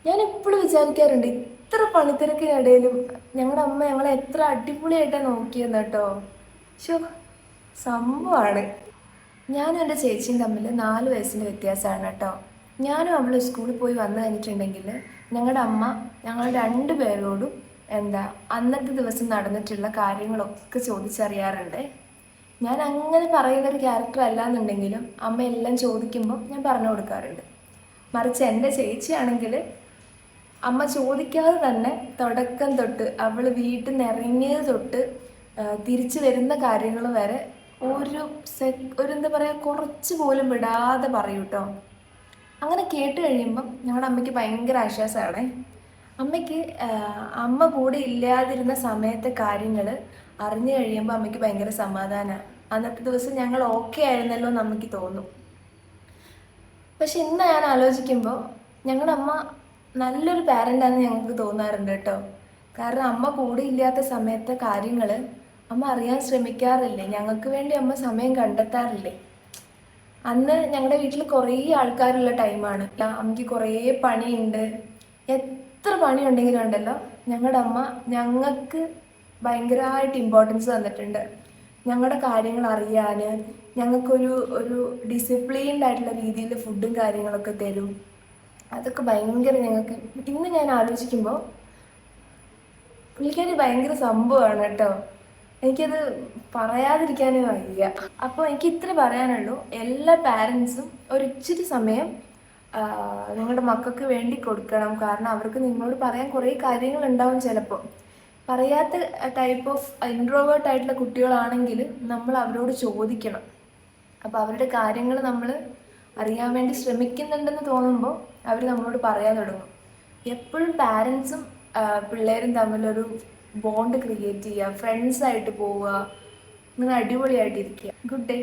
ഞാൻ എപ്പോഴും വിചാരിക്കാറുണ്ട്, ഇത്ര പണിത്തിരക്കിനിടയിലും ഞങ്ങളുടെ അമ്മ ഞങ്ങളെ എത്ര അടിപൊളിയായിട്ടാണ് നോക്കിയെന്ന് കേട്ടോ. ശോ, സംഭവമാണ്. ഞാനും എൻ്റെ ചേച്ചിയും തമ്മിൽ 4 വയസ്സിൻ്റെ വ്യത്യാസമാണ് കേട്ടോ. ഞാനും അവൾ സ്കൂളിൽ പോയി വന്നു കഴിഞ്ഞിട്ടുണ്ടെങ്കിൽ ഞങ്ങളുടെ അമ്മ ഞങ്ങൾ രണ്ടുപേരോടും അന്നത്തെ ദിവസം നടന്നിട്ടുള്ള കാര്യങ്ങളൊക്കെ ചോദിച്ചറിയാറുണ്ട്. ഞാൻ അങ്ങനെ പറയുന്നൊരു ക്യാരക്ടർ അല്ലാന്നുണ്ടെങ്കിലും അമ്മ എല്ലാം ചോദിക്കുമ്പോൾ ഞാൻ പറഞ്ഞു കൊടുക്കാറുണ്ട്. മറിച്ച് എൻ്റെ ചേച്ചിയാണെങ്കിൽ അമ്മ ചോദിക്കാതെ തന്നെ തുടക്കം തൊട്ട് അവൾ വീട്ടിൽ നിന്ന് ഇറങ്ങിയത് തൊട്ട് തിരിച്ചു വരുന്ന കാര്യങ്ങൾ വരെ ഒരു എന്താ പറയുക, കുറച്ച് പോലും വിടാതെ പറയൂ കേട്ടോ. അങ്ങനെ കേട്ട് കഴിയുമ്പം ഞങ്ങളുടെ അമ്മയ്ക്ക് ഭയങ്കര ആശ്വാസമാണ്. അമ്മയ്ക്ക് അമ്മ കൂടെ ഇല്ലാതിരുന്ന സമയത്തെ കാര്യങ്ങൾ അറിഞ്ഞു കഴിയുമ്പോൾ അമ്മയ്ക്ക് ഭയങ്കര സമാധാനമാണ്. അന്നത്തെ ദിവസം ഞങ്ങൾ ഓക്കെ ആയിരുന്നല്ലോ എന്ന് അമ്മയ്ക്ക് തോന്നും. പക്ഷെ ഇന്ന് ഞാൻ ആലോചിക്കുമ്പോൾ ഞങ്ങളുടെ അമ്മ നല്ലൊരു പാരൻ്റാണെന്ന് ഞങ്ങൾക്ക് തോന്നാറുണ്ട് കേട്ടോ. കാരണം അമ്മ കൂടെ ഇല്ലാത്ത സമയത്തെ കാര്യങ്ങൾ അമ്മ അറിയാൻ ശ്രമിക്കാറില്ലേ, ഞങ്ങൾക്ക് വേണ്ടി അമ്മ സമയം കണ്ടെത്താറില്ലേ. അന്ന് ഞങ്ങളുടെ വീട്ടിൽ കുറേ ആൾക്കാരുള്ള ടൈമാണ്. അമ്മയ്ക്ക് കുറേ പണിയുണ്ട്. എത്ര പണിയുണ്ടെങ്കിലും ഉണ്ടല്ലോ, ഞങ്ങളുടെ അമ്മ ഞങ്ങൾക്ക് ഭയങ്കരമായിട്ട് ഇമ്പോർട്ടൻസ് തന്നിട്ടുണ്ട്. ഞങ്ങളുടെ കാര്യങ്ങൾ അറിയാൻ ഞങ്ങൾക്കൊരു ഒരു ഡിസിപ്ലിൻഡ് ആയിട്ടുള്ള രീതിയിൽ ഫുഡും കാര്യങ്ങളൊക്കെ തരും. അതൊക്കെ ഭയങ്കര ഞങ്ങൾക്ക് ഇന്ന് ഞാൻ ആലോചിക്കുമ്പോൾ പുള്ളിക്കാരി ഭയങ്കര സംഭവമാണ് കേട്ടോ. എനിക്കത് പറയാതിരിക്കാനേ വയ്യ. അപ്പോൾ എനിക്ക് ഇത്ര പറയാനുള്ളൂ, എല്ലാ പാരൻസും ഒരിച്ചിരി സമയം നിങ്ങളുടെ മക്കൾക്ക് വേണ്ടി കൊടുക്കണം. കാരണം അവർക്ക് നിങ്ങളോട് പറയാൻ കുറേ കാര്യങ്ങളുണ്ടാവും. ചിലപ്പോൾ പറയാത്ത ടൈപ്പ് ഓഫ് ഇൻട്രോവേർട്ട് ആയിട്ടുള്ള കുട്ടികളാണെങ്കിൽ നമ്മൾ അവരോട് ചോദിക്കണം. അപ്പോൾ അവരുടെ കാര്യങ്ങൾ നമ്മൾ അറിയാൻ വേണ്ടി ശ്രമിക്കുന്നുണ്ടെന്ന് തോന്നുമ്പോൾ അവർ നമ്മളോട് പറയാൻ തുടങ്ങും. എപ്പോഴും പാരൻസും പിള്ളേരും തമ്മിലൊരു ബോണ്ട് ക്രിയേറ്റ് ചെയ്യുക, ഫ്രണ്ട്സായിട്ട് പോവുക, അങ്ങനെ അടിപൊളിയായിട്ടിരിക്കുക. Good day.